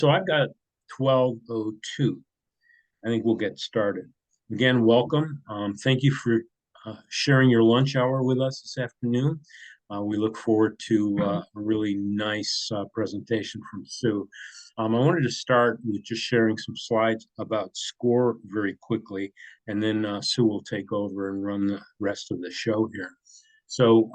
So I've got 12:02. I think we'll get started. Again, welcome. Thank you for sharing your lunch hour with us this afternoon. We look forward to a really nice presentation from Sue. I wanted to start with just sharing some slides about SCORE very quickly, and then Sue will take over and run the rest of the show here. So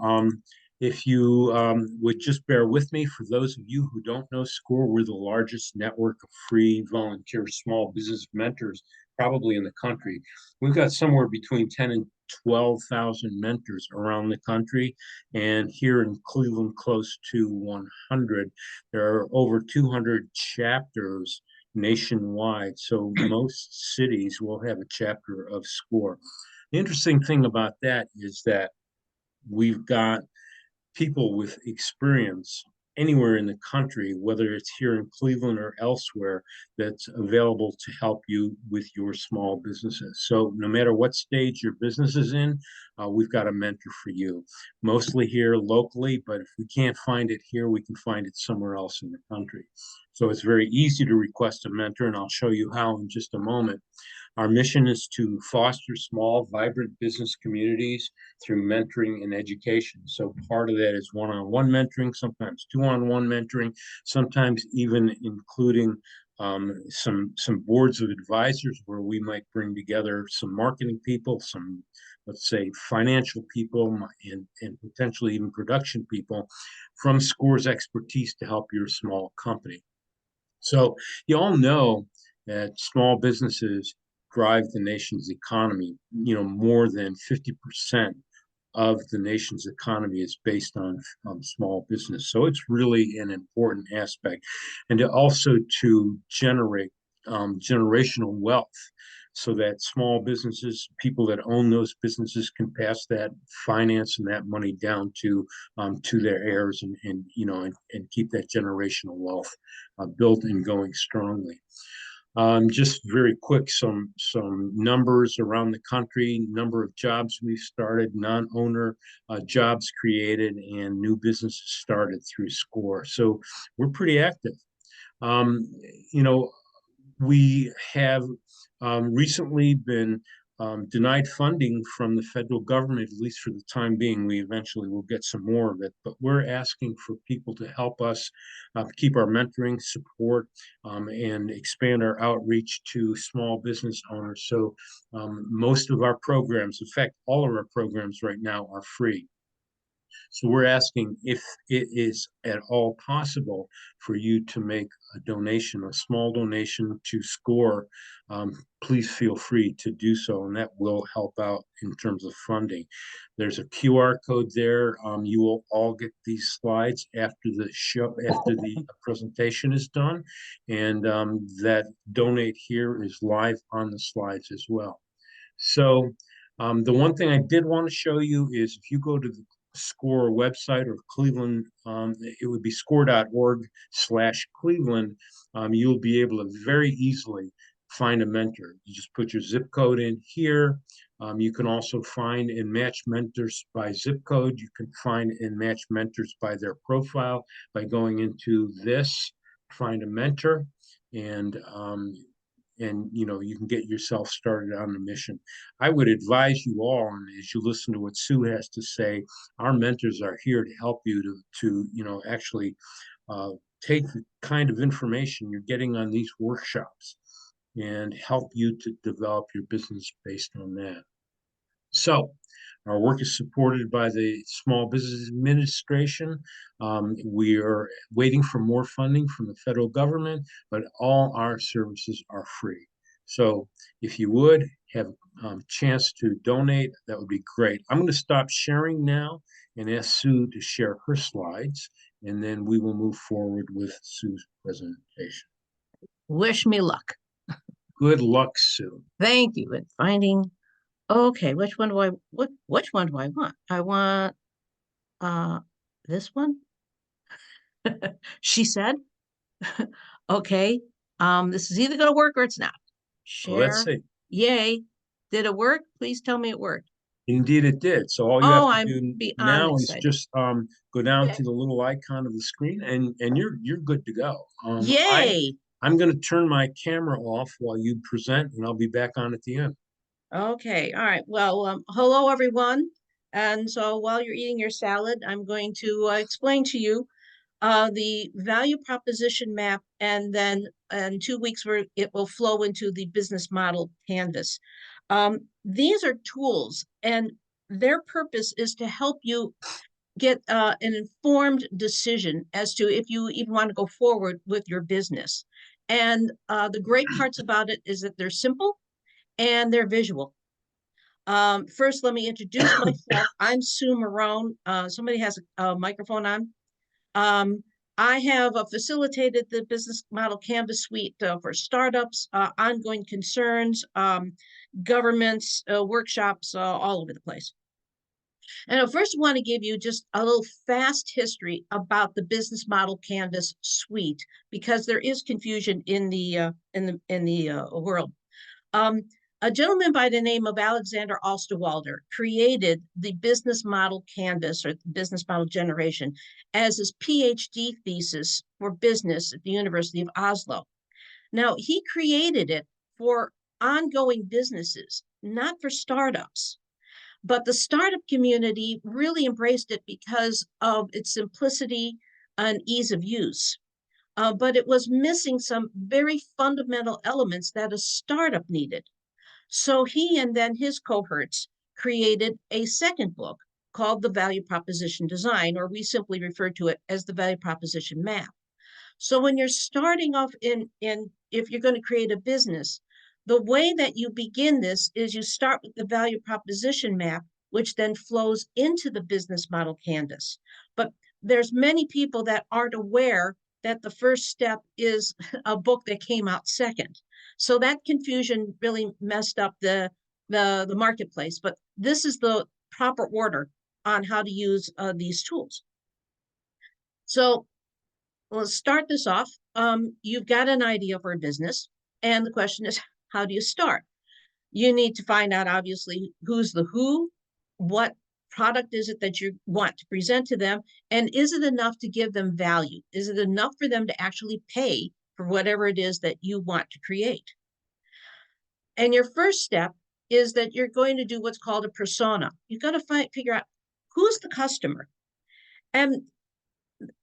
if you would just bear with me, for those of you who don't know SCORE, we're the largest network of free volunteer small business mentors probably in the country. We've got somewhere between 10 and 12,000 mentors around the country. And here in Cleveland, close to 100. There are over 200 chapters nationwide. So most cities will have a chapter of SCORE. The interesting thing about that is that we've got people with experience anywhere in the country, whether it's here in Cleveland or elsewhere, that's available to help you with your small businesses. So no matter what stage your business is in, we've got a mentor for you, mostly here locally, but if we can't find it here, we can find it somewhere else in the country. So it's very easy to request a mentor, and I'll show you how in just a moment. Our mission is to foster small, vibrant business communities through mentoring and education. So part of that is one-on-one mentoring, sometimes two-on-one mentoring, sometimes even including some boards of advisors where we might bring together some marketing people, some, let's say, financial people, and potentially even production people from SCORE's expertise to help your small company. So you all know that small businesses drive the nation's economy. More than 50% of the nation's economy is based on small business. So it's really an important aspect. And to generate generational wealth so that small businesses, people that own those businesses, can pass that finance and that money down to their heirs, and keep that generational wealth built and going strongly. Just very quick, some numbers around the country, number of jobs we've started, non-owner jobs created, and new businesses started through SCORE. So we're pretty active. Um, you know, we have recently been denied funding from the federal government, at least for the time being. We eventually will get some more of it, but we're asking for people to help us keep our mentoring support and expand our outreach to small business owners. So most of our programs, in fact, all of our programs right now are free. So we're asking if it is at all possible for you to make a donation, a small donation to SCORE. Please feel free to do so, and that will help out in terms of funding. There's a QR code there. You will all get these slides after the show, after the presentation is done, and that donate here is live on the slides as well. So the one thing I did want to show you is if you go to the SCORE website or Cleveland, it would be score.org/Cleveland. You'll be able to very easily find a mentor. You just put your zip code in here. You can also find and match mentors by zip code. You can find and match mentors by their profile by going into this, find a mentor, and you can get yourself started on the mission. I would advise you all, and as you listen to what Sue has to say, our mentors are here to help you to actually take the kind of information you're getting on these workshops and help you to develop your business based on that. So our work is supported by the Small Business Administration. We are waiting for more funding from the federal government, but all our services are free. So if you would have a chance to donate, that would be great. I'm going to stop sharing now and ask Sue to share her slides, and then we will move forward with Sue's presentation. Wish me luck. Good luck, Sue. Thank you. In finding, okay, which one do I want? I want this one. She said. Okay. This is either gonna work or it's not. Well, let's Share. see. Yay. Did it work? Please tell me it worked. Indeed, it did. So all you have to I'm do beyond now is excited. just go down Yay. to the little icon of the screen, and you're good to go. Yay. I'm going to turn my camera off while you present, and I'll be back on at the end. Okay, all right. Well, hello everyone. And so while you're eating your salad, I'm going to explain to you the value proposition map, and then in 2 weeks where it will flow into the business model canvas. These are tools, and their purpose is to help you get an informed decision as to if you even want to go forward with your business. And the great parts about it is that they're simple and they're visual. First, let me introduce myself. I'm Sue Marone. Somebody has a microphone on. Um, I have facilitated the business model canvas suite for startups, ongoing concerns, governments, workshops, all over the place. And I first want to give you just a little fast history about the business model canvas suite, because there is confusion in the world. Um, a gentleman by the name of Alexander Osterwalder created the business model canvas, or business model generation, as his PhD thesis for business at the University of Oslo. Now, he created it for ongoing businesses, not for startups. But the startup community really embraced it because of its simplicity and ease of use. But it was missing some very fundamental elements that a startup needed. So he and then his cohorts created a second book called The Value Proposition Design, or we simply refer to it as the Value Proposition Map. So when you're starting off in if you're going to create a business, the way that you begin this is you start with the value proposition map, which then flows into the business model canvas. But there's many people that aren't aware that the first step is a book that came out second. So that confusion really messed up the marketplace. But this is the proper order on how to use these tools. So let's start this off. You've got an idea for a business, and the question is, how do you start? You need to find out, obviously, who's the who, what product is it that you want to present to them, and is it enough to give them value? Is it enough for them to actually pay for whatever it is that you want to create? And your first step is that you're going to do what's called a persona. You've got to figure out who's the customer. And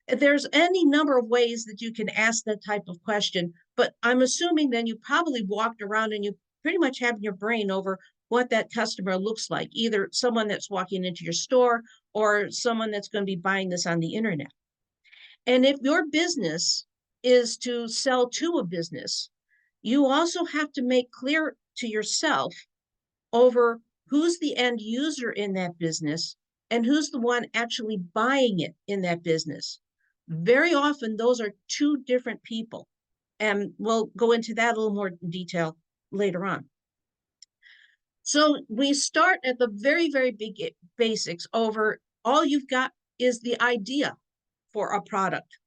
there's any number of ways that you can ask that type of question, but I'm assuming then you probably walked around and you pretty much have in your brain over what that customer looks like, either someone that's walking into your store or someone that's going to be buying this on the internet. And if your business is to sell to a business, you also have to make clear to yourself over who's the end user in that business and who's the one actually buying it in that business. Very often, those are two different people. And we'll go into that a little more in detail later on. So we start at the very, very big basics over all you've got is the idea for a product.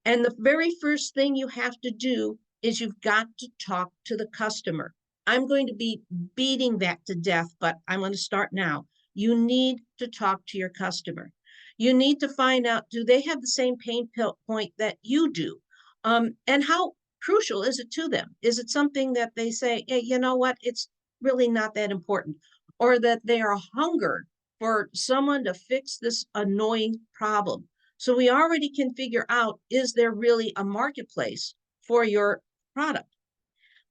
And the very first thing you have to do is you've got to talk to the customer. I'm going to be beating that to death, but I'm going to start now. You need to talk to your customer. You need to find out, do they have the same pain point that you do? And how crucial is it to them? Is it something that they say, hey, you know what, it's really not that important? Or that they are hungered for someone to fix this annoying problem? So we already can figure out, is there really a marketplace for your product?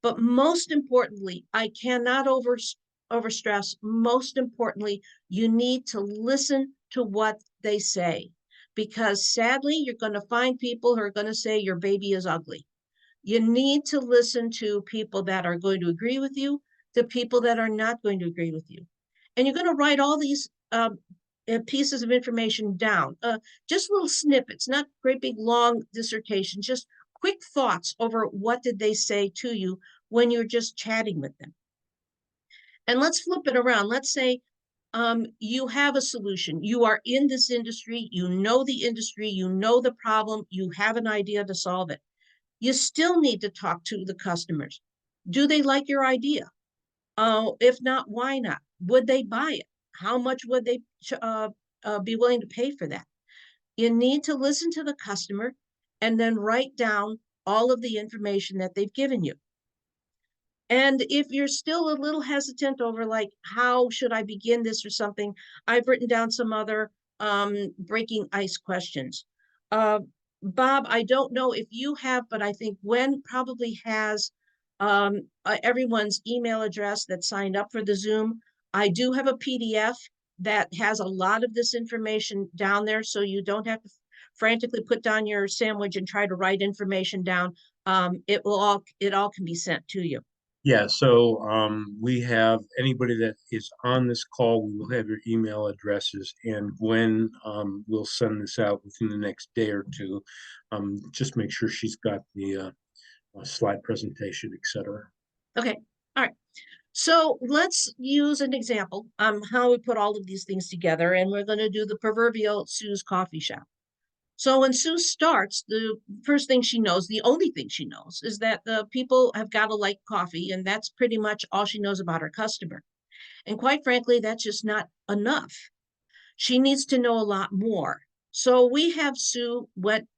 But most importantly, I cannot overstress, most importantly, you need to listen to what they say. Because sadly, you're going to find people who are going to say your baby is ugly. You need to listen to people that are going to agree with you, to people that are not going to agree with you. And you're going to write all these pieces of information down, just little snippets, not great big long dissertations, just quick thoughts over what did they say to you when you're just chatting with them. And let's flip it around. Let's say you have a solution. You are in this industry, you know the industry, you know the problem, you have an idea to solve it. You still need to talk to the customers. Do they like your idea? If not, why not? Would they buy it? How much would they be willing to pay for that? You need to listen to the customer and then write down all of the information that they've given you. And if you're still a little hesitant over like, how should I begin this or something, I've written down some other breaking ice questions. Uh, Bob, I don't know if you have, but I think Gwen probably has everyone's email address that signed up for the Zoom. I do have a PDF that has a lot of this information down there, so you don't have to frantically put down your sandwich and try to write information down. It all can be sent to you. Yeah, so we have anybody that is on this call, we will have your email addresses, and Gwen will send this out within the next day or two. Just make sure she's got the slide presentation, etc. Okay, all right. So let's use an example how we put all of these things together, and we're going to do the proverbial Sue's coffee shop. So when Sue starts, the first thing she knows, the only thing she knows, is that the people have got to like coffee, and that's pretty much all she knows about her customer. And quite frankly, that's just not enough. She needs to know a lot more. So we have Sue went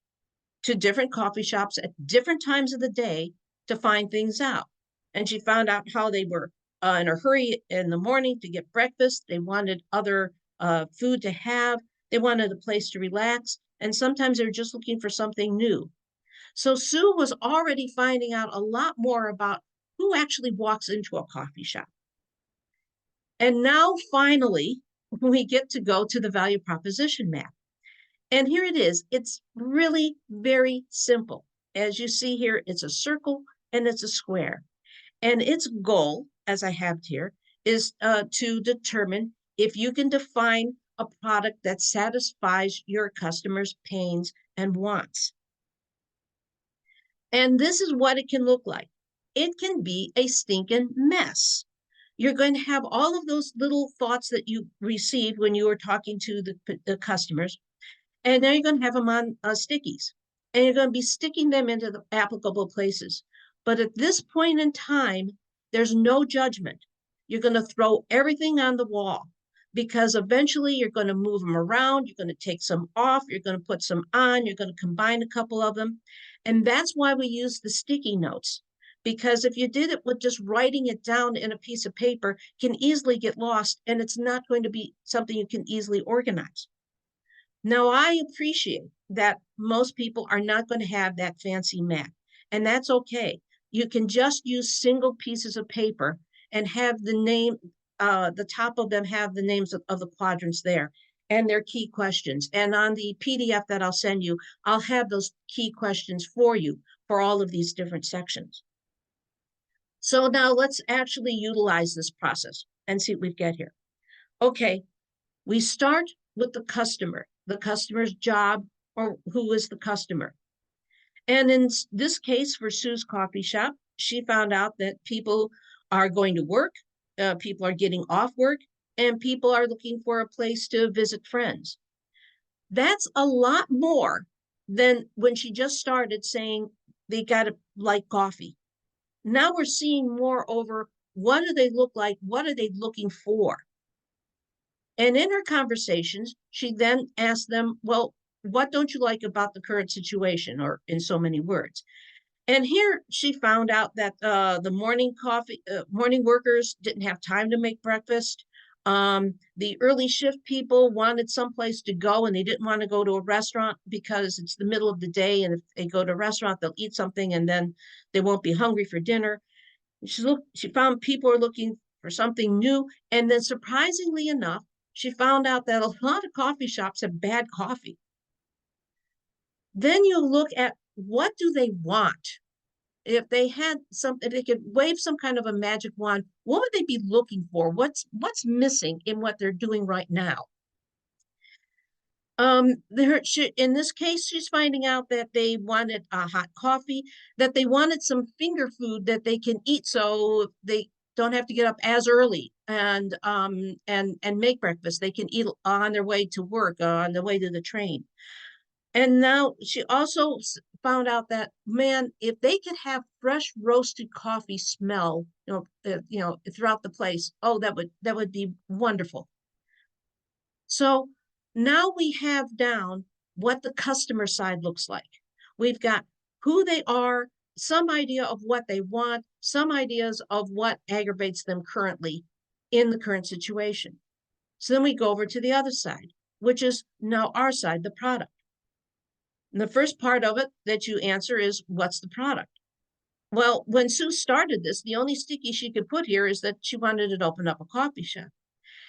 to different coffee shops at different times of the day to find things out. And she found out how they were in a hurry in the morning to get breakfast. They wanted other food to have. They wanted a place to relax. And sometimes they were just looking for something new. So Sue was already finding out a lot more about who actually walks into a coffee shop. And now finally, we get to go to the value proposition map. And here it is. It's really very simple. As you see here, it's a circle and it's a square. And its goal, as I have here, is to determine if you can define a product that satisfies your customers' pains and wants. And this is what it can look like. It can be a stinking mess. You're going to have all of those little thoughts that you received when you were talking to the customers. And now you're going to have them on stickies. And you're going to be sticking them into the applicable places. But at this point in time, there's no judgment. You're going to throw everything on the wall because eventually you're going to move them around. You're going to take some off. You're going to put some on. You're going to combine a couple of them. And that's why we use the sticky notes. Because if you did it with just writing it down in a piece of paper, can easily get lost, and it's not going to be something you can easily organize. Now, I appreciate that most people are not going to have that fancy map, and that's okay. You can just use single pieces of paper and have the name, the top of them have the names of the quadrants there and their key questions. And on the PDF that I'll send you, I'll have those key questions for you for all of these different sections. So now let's actually utilize this process and see what we get here. Okay, we start with the customer's job, or who is the customer. And in this case, for Sue's coffee shop, she found out that people are going to work, people are getting off work, and people are looking for a place to visit friends. That's a lot more than when she just started saying they got to like coffee. Now we're seeing more over what do they look like? What are they looking for? And in her conversations, she then asked them, well, what don't you like about the current situation? Or in so many words. And here she found out that the morning workers didn't have time to make breakfast. The early shift people wanted someplace to go and they didn't want to go to a restaurant because it's the middle of the day. And if they go to a restaurant, they'll eat something and then they won't be hungry for dinner. She found people are looking for something new. And then surprisingly enough, she found out that a lot of coffee shops have bad coffee. Then you look at what do they want? If they had something, they could wave some kind of a magic wand, what would they be looking for? What's missing in what they're doing right now? In this case, she's finding out that they wanted a hot coffee, that they wanted some finger food that they can eat so they don't have to get up as early and make breakfast. They can eat on their way to work, on the way to the train. And now she also found out that, man, if they could have fresh roasted coffee smell, throughout the place, oh, that would be wonderful. So now we have down what the customer side looks like. We've got who they are, some idea of what they want, some ideas of what aggravates them currently in the current situation. So then we go over to the other side, which is now our side, the product. And the first part of it that you answer is, what's the product? Well, when Sue started this, the only sticky she could put here is that she wanted to open up a coffee shop.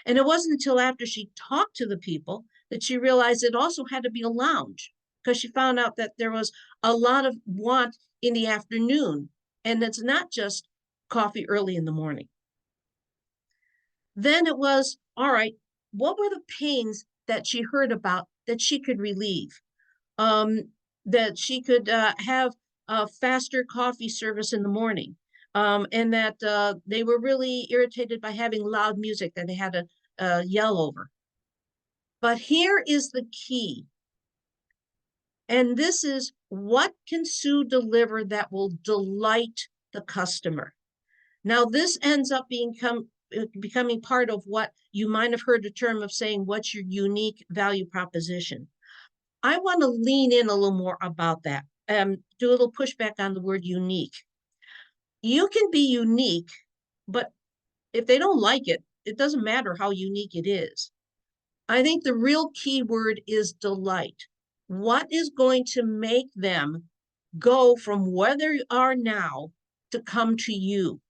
And it wasn't until after she talked to the people that she realized it also had to be a lounge, because she found out that there was a lot of want in the afternoon. And it's not just coffee early in the morning. Then it was, all right, what were the pains that she heard about that she could relieve? That she could have a faster coffee service in the morning, and that they were really irritated by having loud music that they had to yell over. But here is the key, and this is, what can Sue deliver that will delight the customer? Now, this ends up becoming part of what you might have heard the term of saying, what's your unique value proposition? I want to lean in a little more about that. Do a little pushback on the word unique. You can be unique, but if they don't like it, it doesn't matter how unique it is. I think the real key word is delight. What is going to make them go from where they are now to come to you?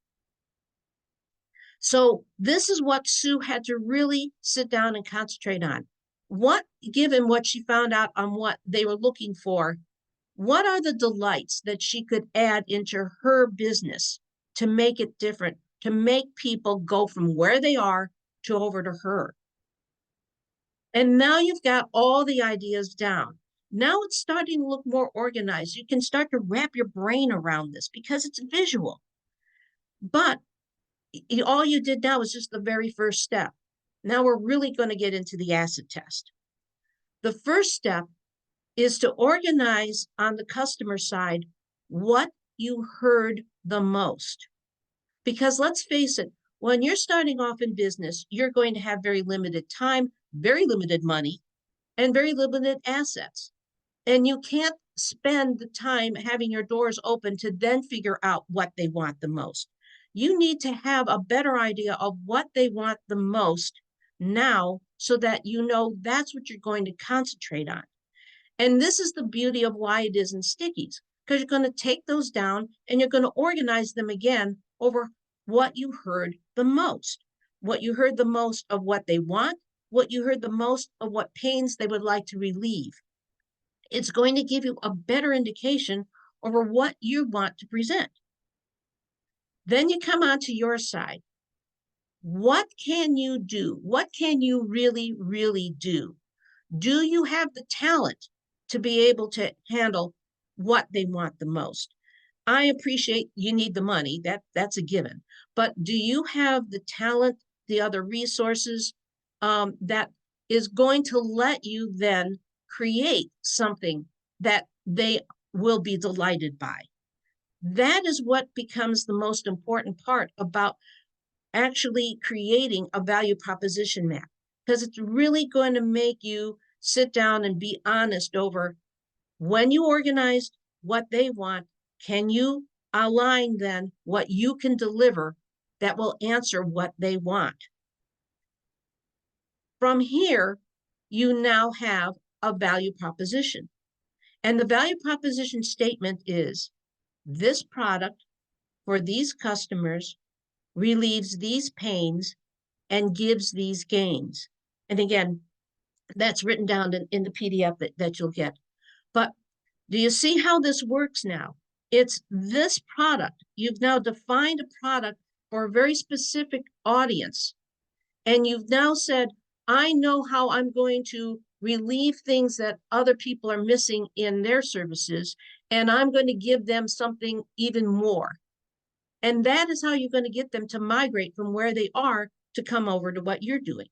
So this is what Sue had to really sit down and concentrate on. What, given what she found out on what they were looking for, what are the delights that she could add into her business to make it different, to make people go from where they are to over to her? And now you've got all the ideas down. Now it's starting to look more organized. You can start to wrap your brain around this because it's visual. But all you did now is just the very first step. Now we're really going to get into the acid test. The first step is to organize on the customer side what you heard the most. Because let's face it, when you're starting off in business, you're going to have very limited time, very limited money, and very limited assets. And you can't spend the time having your doors open to then figure out what they want the most. You need to have a better idea of what they want the most now, so that you know that's what you're going to concentrate on. And this is the beauty of why it isn't stickies, because you're going to take those down and you're going to organize them again over what you heard the most, what you heard the most of what they want, what you heard the most of what pains they would like to relieve. It's going to give you a better indication over what you want to present. Then you come on to your side. What can you do? What can you really, really do? Do you have the talent to be able to handle what they want the most? I appreciate you need the money. That's a given. But do you have the talent, the other resources that is going to let you then create something that they will be delighted by? That is what becomes the most important part about actually creating a value proposition map, because it's really going to make you sit down and be honest over, when you organized what they want, can you align then what you can deliver that will answer what they want? From here, you now have a value proposition. And the value proposition statement is, this product for these customers relieves these pains and gives these gains. And again, that's written down in the PDF that you'll get. But do you see how this works now? It's this product. You've now defined a product for a very specific audience. And you've now said, I know how I'm going to relieve things that other people are missing in their services, and I'm going to give them something even more. And that is how you're going to get them to migrate from where they are to come over to what you're doing.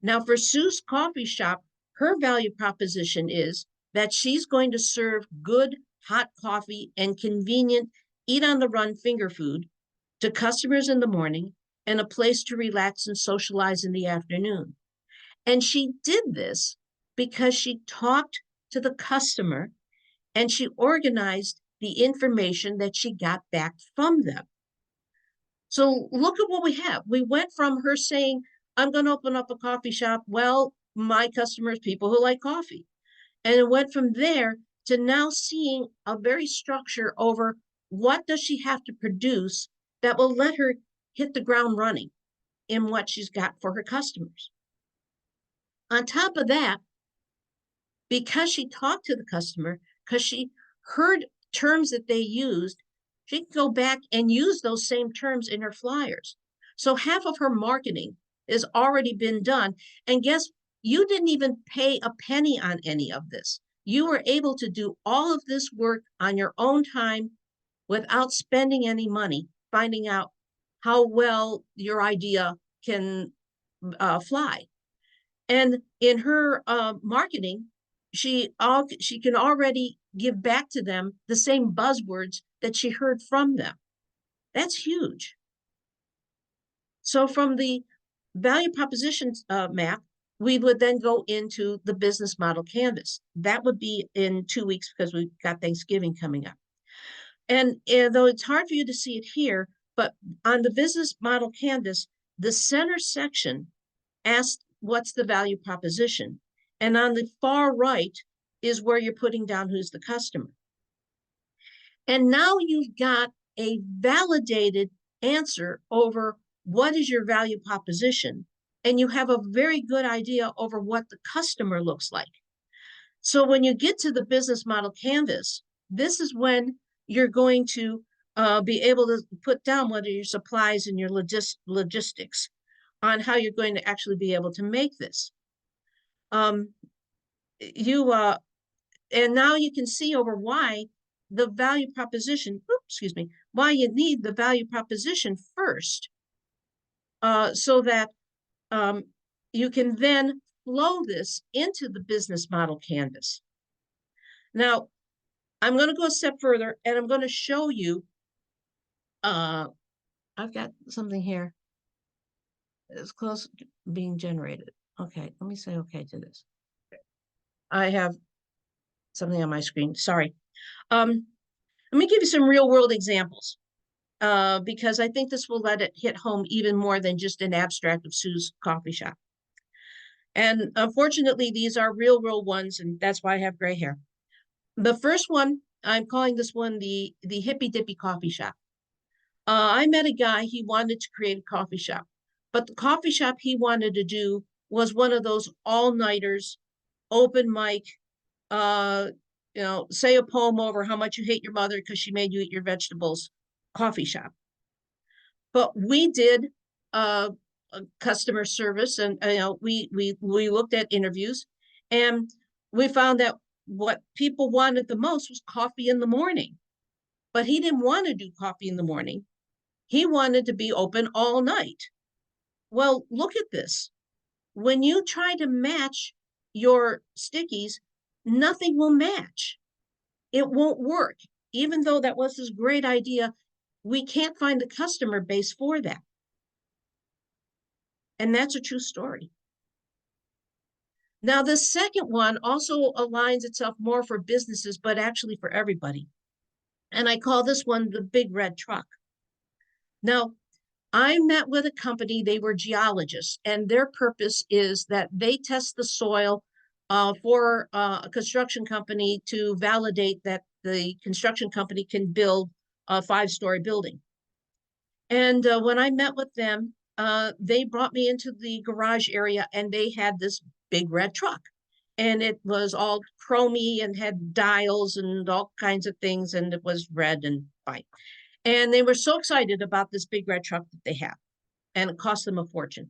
Now, for Sue's coffee shop, her value proposition is that she's going to serve good hot coffee and convenient eat on the run finger food to customers in the morning and a place to relax and socialize in the afternoon. And she did this because she talked to the customer and she organized the information that she got back from them. So look at what we have. We went from her saying, I'm going to open up a coffee shop. Well, my customers, people who like coffee. And it went from there to now seeing a very structure over what does she have to produce that will let her hit the ground running in what she's got for her customers. On top of that, because she talked to the customer, because she heard terms that they used, she can go back and use those same terms in her flyers. So half of her marketing has already been done. And guess, you didn't even pay a penny on any of this. You were able to do all of this work on your own time without spending any money, finding out how well your idea can fly. And in her marketing, she can already give back to them the same buzzwords that she heard from them. That's huge. So from the value propositions map, we would then go into the business model canvas. That would be in 2 weeks because we've got Thanksgiving coming up. And though it's hard for you to see it here, but on the business model canvas, the center section asks what's the value proposition. And on the far right is where you're putting down who's the customer. And now you've got a validated answer over what is your value proposition. And you have a very good idea over what the customer looks like. So when you get to the business model canvas, this is when you're going to be able to put down what are your supplies and your logistics on how you're going to actually be able to make this. And now you can see over why the value proposition, why you need the value proposition first, so that you can then flow this into the business model canvas. Now, I'm going to go a step further and I'm going to show you, I've got something here. It's close to being generated. Okay, let me say okay to this. I have something on my screen. Sorry. Let me give you some real world examples, because I think this will let it hit home even more than just an abstract of Sue's coffee shop. And unfortunately, these are real world ones, and that's why I have gray hair. The first one, I'm calling this one the hippy dippy coffee shop. I met a guy, he wanted to create a coffee shop, but the coffee shop he wanted to do was one of those all-nighters, open mic, say a poem over how much you hate your mother because she made you eat your vegetables coffee shop. But we did customer service, and we looked at interviews, and we found that what people wanted the most was coffee in the morning. But he didn't want to do coffee in the morning. He wanted to be open all night. Well, look at this. When you try to match your stickies, nothing will match. It won't work. Even though that was his great idea, we can't find the customer base for that. And that's a true story. Now, the second one also aligns itself more for businesses, but actually for everybody. And I call this one the big red truck. Now, I met with a company, they were geologists, and their purpose is that they test the soil for a construction company to validate that the construction company can build a 5-story building. And when I met with them, they brought me into the garage area and they had this big red truck. And it was all chromy and had dials and all kinds of things, and it was red and white. And they were so excited about this big red truck that they have, and it cost them a fortune.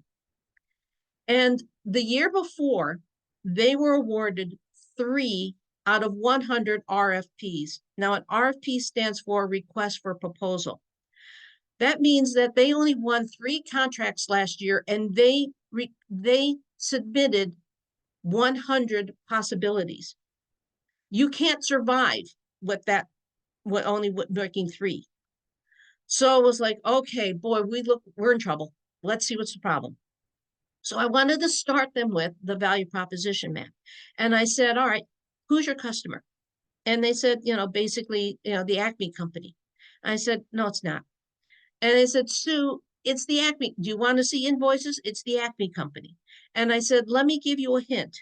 And the year before, they were awarded 3 out of 100 RFPs. Now, an RFP stands for request for proposal. That means that they only won 3 contracts last year, and they submitted 100 possibilities. You can't survive with that, with only working 3. So it was like, okay, boy, we're in trouble. Let's see what's the problem. So I wanted to start them with the value proposition map. And I said, all right, who's your customer? And they said, basically, the Acme company. I said, no, it's not. And they said, Sue, it's the Acme. Do you want to see invoices? It's the Acme company. And I said, let me give you a hint.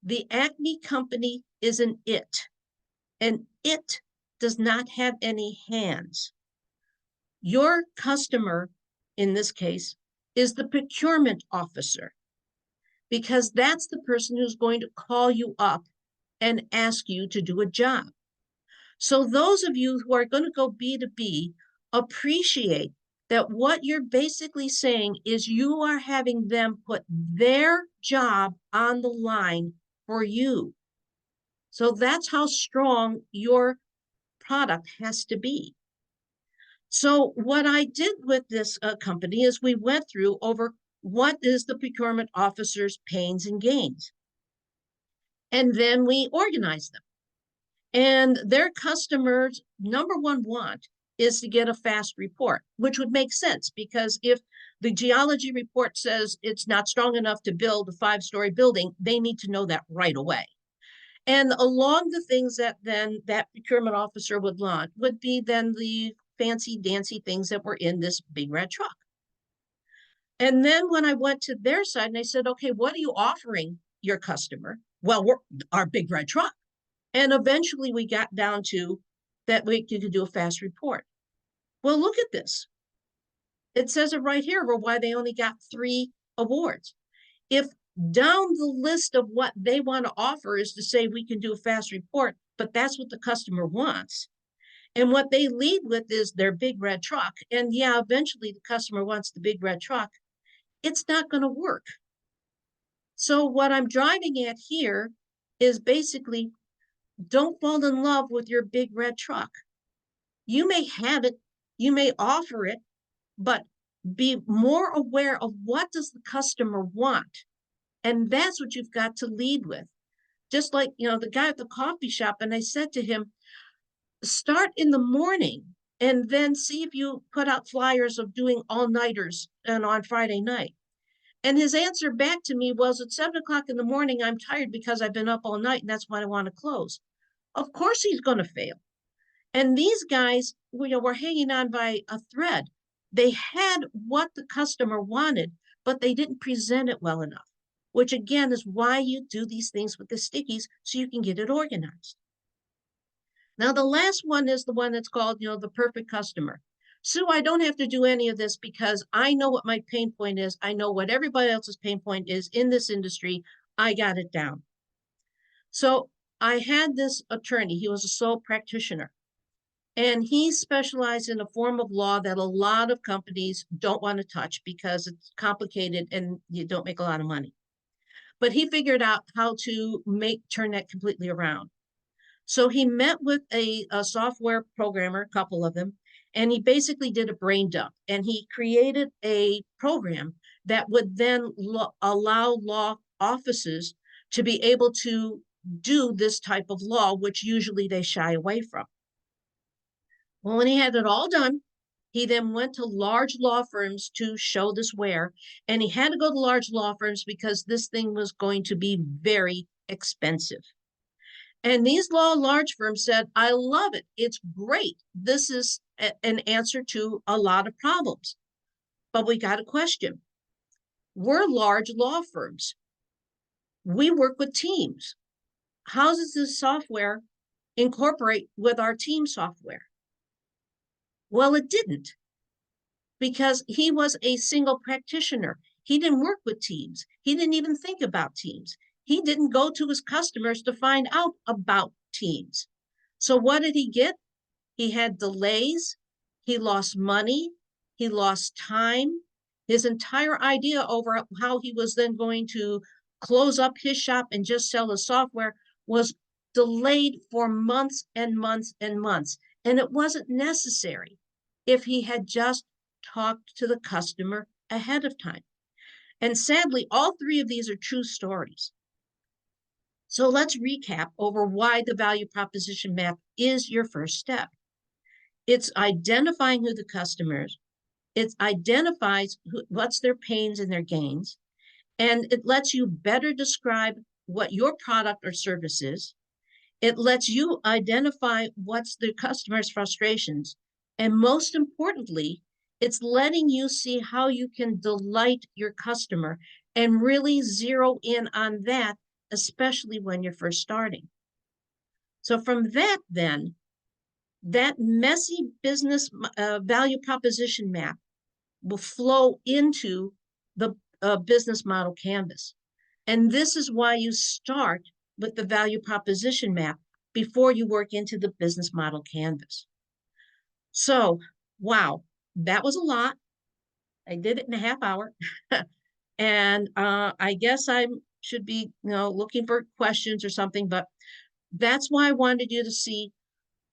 The Acme company is an it, and it does not have any hands. Your customer, in this case, is the procurement officer, because that's the person who's going to call you up and ask you to do a job. So those of you who are going to go B2B, appreciate that what you're basically saying is you are having them put their job on the line for you. So that's how strong your product has to be. So what I did with this company is we went through over what is the procurement officer's pains and gains. And then we organized them. And their customers' number one want is to get a fast report, which would make sense, because if the geology report says it's not strong enough to build a 5-story building, they need to know that right away. And along the things that then that procurement officer would launch would be then the fancy dancy things that were in this big red truck. And then when I went to their side and I said, okay, what are you offering your customer? Well, we're our big red truck. And eventually we got down to that we could do a fast report. Well, look at this. It says it right here for why they only got 3 awards. If down the list of what they want to offer is to say we can do a fast report, but that's what the customer wants. And what they lead with is their big red truck. And yeah, eventually the customer wants the big red truck. It's not going to work. So what I'm driving at here is basically, don't fall in love with your big red truck. You may have it, you may offer it, but be more aware of what does the customer want. And that's what you've got to lead with. Just like, the guy at the coffee shop, and I said to him, start in the morning and then see if you put out flyers of doing all-nighters and on Friday night. And his answer back to me was, at 7 o'clock in the morning, I'm tired because I've been up all night and that's why I want to close. Of course he's going to fail. And these guys, were hanging on by a thread. They had what the customer wanted, but they didn't present it well enough, which again is why you do these things with the stickies, so you can get it organized. Now, the last one is the one that's called, the perfect customer. Sue, I don't have to do any of this because I know what my pain point is. I know what everybody else's pain point is in this industry. I got it down. So I had this attorney. He was a sole practitioner. And he specialized in a form of law that a lot of companies don't want to touch because it's complicated and you don't make a lot of money. But he figured out how to turn that completely around. So he met with a software programmer, a couple of them, and he basically did a brain dump. And he created a program that would then allow law offices to be able to do this type of law, which usually they shy away from. Well, when he had it all done, he then went to large law firms to show this where, and he had to go to large law firms because this thing was going to be very expensive. And these large firms said, I love it. It's great. This is an answer to a lot of problems. But we got a question. We're large law firms. We work with teams. How does this software incorporate with our team software? Well, it didn't, because he was a single practitioner. He didn't work with teams. He didn't even think about teams. He didn't go to his customers to find out about teams. So what did he get? He had delays. He lost money. He lost time. His entire idea over how he was then going to close up his shop and just sell his software was delayed for months and months and months. And it wasn't necessary if he had just talked to the customer ahead of time. And sadly, all 3 of these are true stories. So let's recap over why the value proposition map is your first step. It's identifying who the customer is. It identifies what's their pains and their gains. And it lets you better describe what your product or service is. It lets you identify what's the customer's frustrations. And most importantly, it's letting you see how you can delight your customer and really zero in on that, especially when you're first starting. So from that, then, that messy business value proposition map will flow into the business model canvas. And this is why you start with the value proposition map before you work into the business model canvas. So, wow, that was a lot. I did it in a half hour. And I guess I should be, looking for questions or something, but that's why I wanted you to see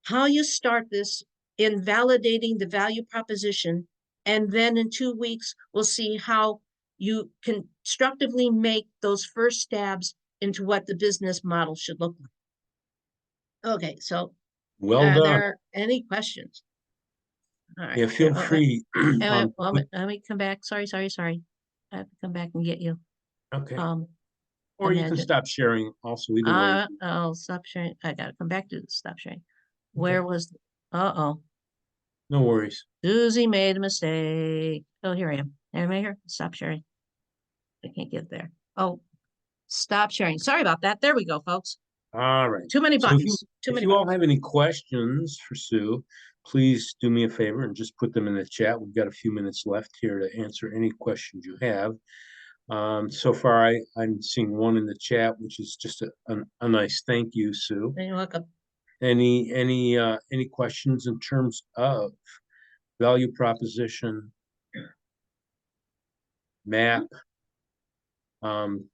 how you start this in validating the value proposition. And then in 2 weeks, we'll see how you constructively make those first stabs into what the business model should look like. Okay, so Well are done. there any questions? All right. Yeah, feel free. Let me come back. Sorry. I have to come back and get you. Okay. Um, Or you can Imagine. stop sharing also, either way. I'll stop sharing. I gotta come back to stop sharing. Okay. Where was, uh-oh. No worries. Susie made a mistake. Oh, here I am. Am I here? Stop sharing. I can't get there. Oh, stop sharing. Sorry about that. There we go, folks. All right. Too many So if you buttons. Too if many you all buttons. have any questions for Sue, please do me a favor and just put them in the chat. We've got a few minutes left here to answer any questions you have. So far, I'm seeing one in the chat, which is just a nice thank you, Sue. You're welcome. Any questions in terms of value proposition, map,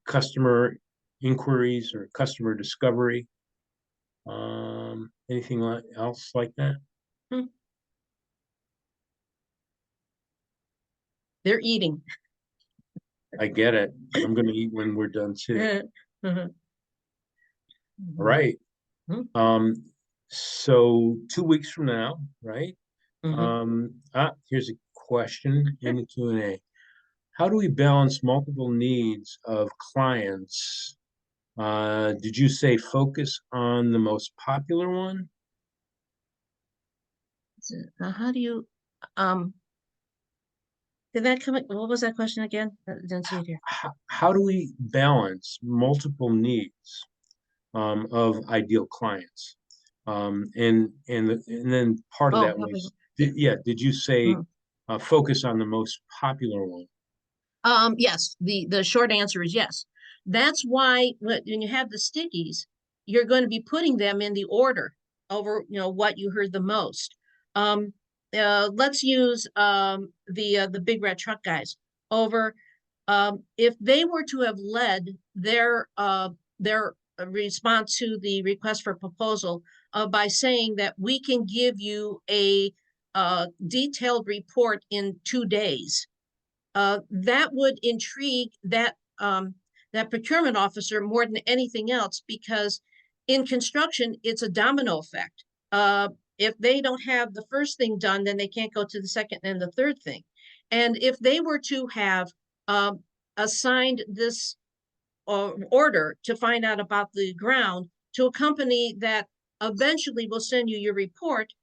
customer inquiries or customer discovery? Anything else like that? Hmm. They're eating. I get it. I'm going to eat when we're done too. Mhm. All right. Mhm. So 2 weeks from now, right? Mhm. Here's a question in the Q&A. How do we balance multiple needs of clients? Did you say focus on the most popular one? Now, how do you, um, did that come, what was that question again? I didn't see it here. How do we balance multiple needs of ideal clients? And then part of Oh, that how we, was, did you say mm. focus on the most popular one? Yes, the short answer is yes. That's why when you have the stickies, you're going to be putting them in the order over, what you heard the most. Um, let's use the big red truck guys over. If they were to have led their response to the request for proposal by saying that we can give you a detailed report in 2 days, that would intrigue that procurement officer more than anything else, because in construction it's a domino effect. If they don't have the first thing done, then they can't go to the second and the third thing. And if they were to have assigned this order to find out about the ground to a company that eventually will send you your report,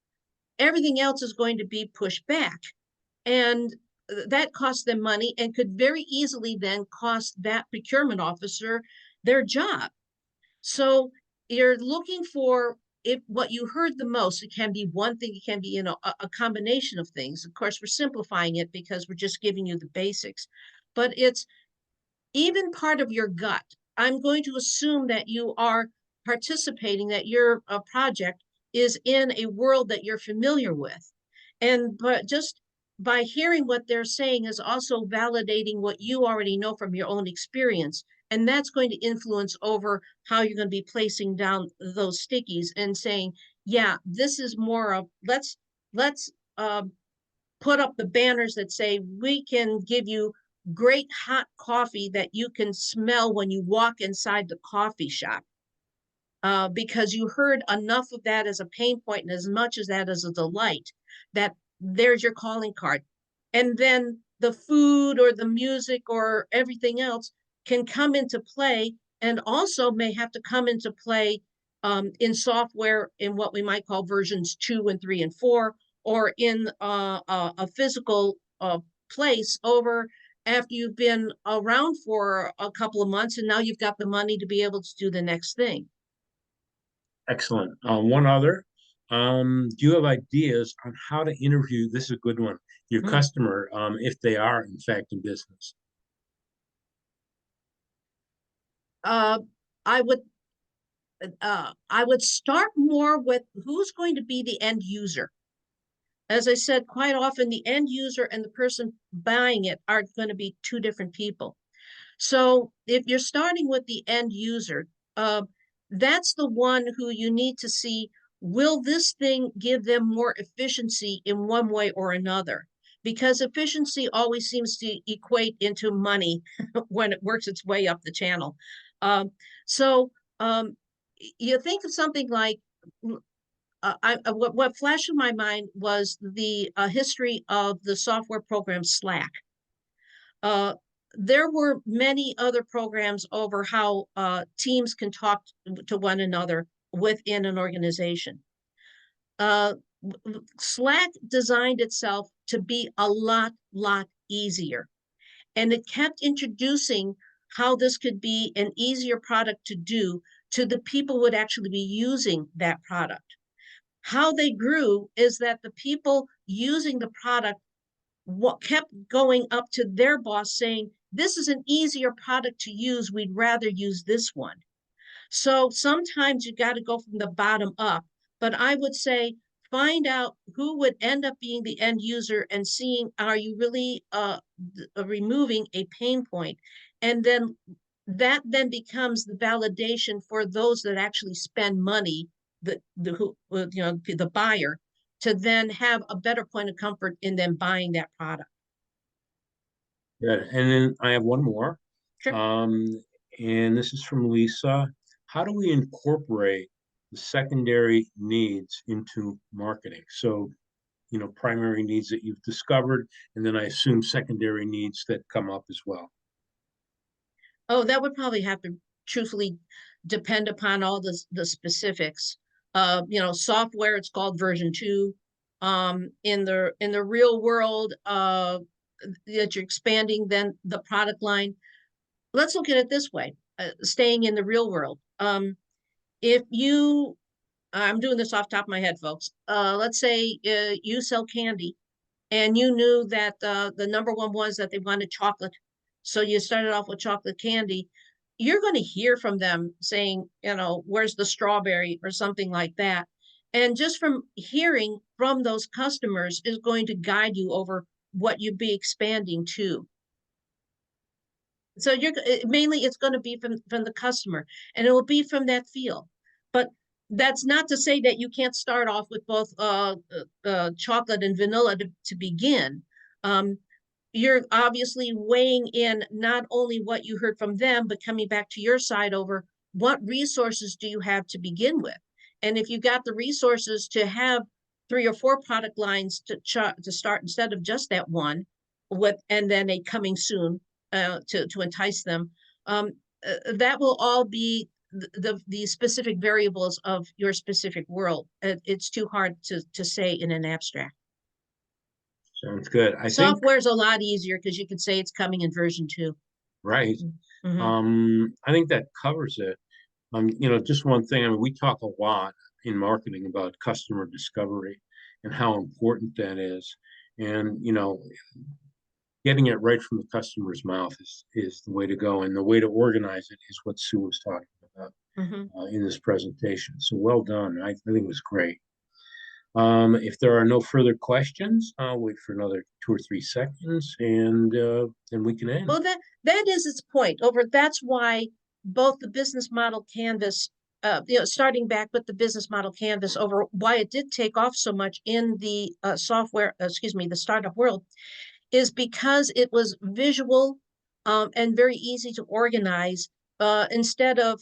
everything else is going to be pushed back. And that costs them money and could very easily then cost that procurement officer their job. So you're looking for, if what you heard the most, it can be one thing, it can be, a combination of things. Of course, we're simplifying it because we're just giving you the basics, but it's even part of your gut. I'm going to assume that you are participating, that your project is in a world that you're familiar with. And but just by hearing what they're saying is also validating what you already know from your own experience. And that's going to influence over how you're going to be placing down those stickies and saying, yeah, this is more of, let's put up the banners that say we can give you great hot coffee that you can smell when you walk inside the coffee shop, because you heard enough of that as a pain point and as much as that as a delight, that there's your calling card. And then the food or the music or everything else can come into play, and also may have to come into play in software in what we might call versions 2 and 3 and 4, or in a physical place over after you've been around for a couple of months and now you've got the money to be able to do the next thing. Excellent. One other, do you have ideas on how to interview, this is a good one, your Mm. customer, if they are in fact in business? Uh, I would I would start more with who's going to be the end user. As I said, quite often the end user and the person buying it are going to be two different people. So if you're starting with the end user, uh, that's the one who you need to see, will this thing give them more efficiency in one way or another? Because efficiency always seems to equate into money when it works its way up the channel. Um, so um, you think of something like what flashed in my mind was the history of the software program Slack. Uh, there were many other programs over how teams can talk to one another within an organization. Uh, Slack designed itself to be a lot easier. And it kept introducing how this could be an easier product to do to the people who would actually be using that product. How they grew is that the people using the product what kept going up to their boss saying, this is an easier product to use. We'd rather use this one. So sometimes you got to go from the bottom up. But I would say find out who would end up being the end user and seeing, are you really removing a pain point? And then that then becomes the validation for those that actually spend money, the buyer, to then have a better point of comfort in them buying that product. Good. And then I have one more. Sure. Um, and this is from Lisa. How do we incorporate the secondary needs into marketing? So, primary needs that you've discovered, and then I assume secondary needs that come up as well. Oh, that would probably have to truthfully depend upon all the specifics. Software, it's called version 2. In the real world, that you're expanding then the product line. Let's look at it this way. Staying in the real world. If you I'm doing this off the top of my head, folks. Let's say you sell candy and you knew that the number one was that they wanted chocolate. So you started off with chocolate candy. You're going to hear from them saying, where's the strawberry or something like that. And just from hearing from those customers is going to guide you over what you'd be expanding to. So you're mainly it's going to be from the customer and it will be from that feel. But that's not to say that you can't start off with both chocolate and vanilla to begin. Um, you're obviously weighing in not only what you heard from them, but coming back to your side over what resources do you have to begin with. And if you got the resources to have 3 or 4 product lines to start instead of just that one, with and then a coming soon to entice them, that will all be the specific variables of your specific world. It's too hard to say in an abstract. Sounds good. I think, Software is a lot easier because you can say it's coming in version 2. right. Mm-hmm. I think that covers it. Just one thing, I mean, we talk a lot in marketing about customer discovery and how important that is. And, getting it right from the customer's mouth is the way to go. And the way to organize it is what Sue was talking about Mm-hmm. in this presentation. So well done. I think it was great. If there are no further questions, I'll wait for another 2 or 3 seconds and then we can end. Well, that is its point. That's why both the business model canvas, starting back with the business model canvas, over why it did take off so much in the the startup world, is because it was visual and very easy to organize. Instead of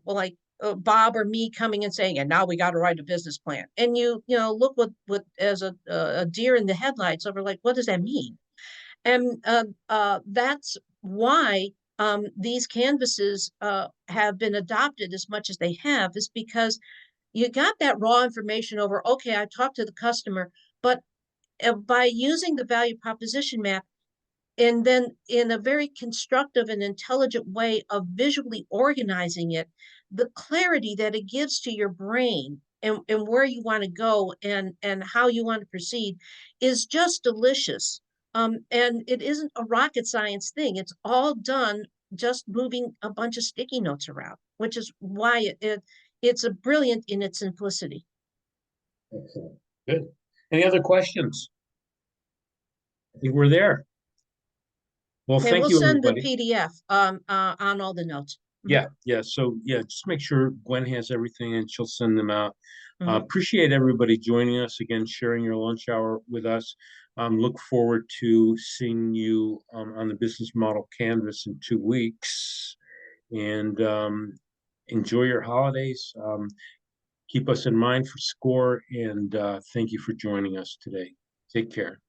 like Bob or me coming and saying, and now we got to write a business plan, and look with as a deer in the headlights over like, what does that mean? And that's why these canvases have been adopted as much as they have is because you got that raw information over, okay, I talked to the customer, but by using the value proposition map, and then in a very constructive and intelligent way of visually organizing it, the clarity that it gives to your brain and where you want to go and how you want to proceed is just delicious. And it isn't a rocket science thing. It's all done just moving a bunch of sticky notes around, which is why it's a brilliant in its simplicity. Excellent. Good. Any other questions? I think we're there. Well, Okay, thank we'll you, send the everybody. PDF on all the notes. Yeah, yeah. So yeah, just make sure Gwen has everything and she'll send them out. Mhm. Appreciate everybody joining us again, sharing your lunch hour with us. Look forward to seeing you on the business model canvas in 2 weeks. And enjoy your holidays. Keep us in mind for SCORE, and thank you for joining us today. Take care.